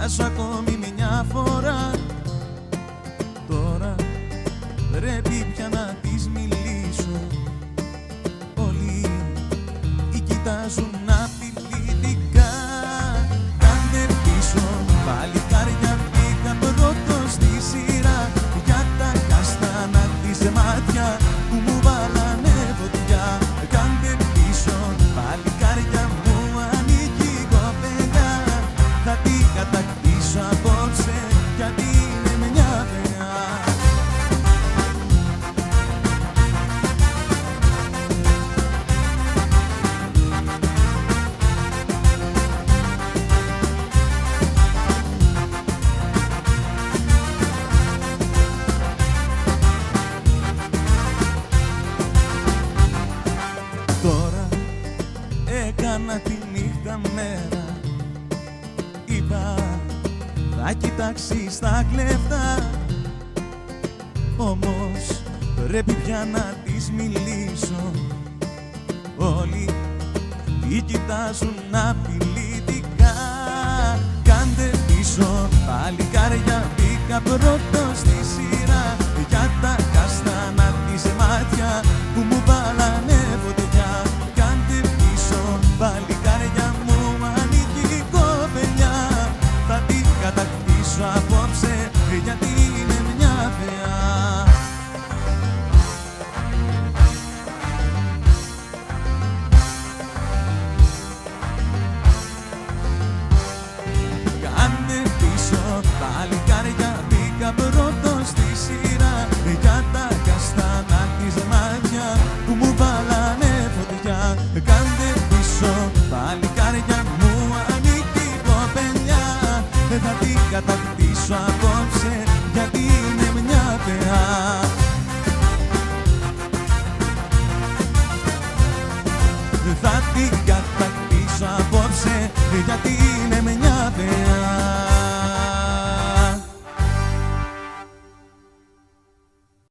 κοιτάζω ακόμη μια φορά. Τώρα πρέπει πια να της μιλήσω. Όλοι κοιτάζουν απειλητικά. Κάντε πίσω, παλικάρια, μπήκα πρώτος στη σειρά. Για τα καστανά της μάτια που μου βάλανε φωτιά. Κάντε πίσω, παλικάρια, μου ανήκει η κοπέλα. Θα την κατακτήσω απόψε, γιατί είναι μια παιδιά. Τώρα έκανα τη νύχτα μέρα. Είπα θα κοιτάξει στα κλέφτα. Όμως πρέπει πια να της μιλήσω. Όλοι τι κοιτάζουν απειλητικά. Κάντε πίσω, παλικάρια, μπήκα πρώτα.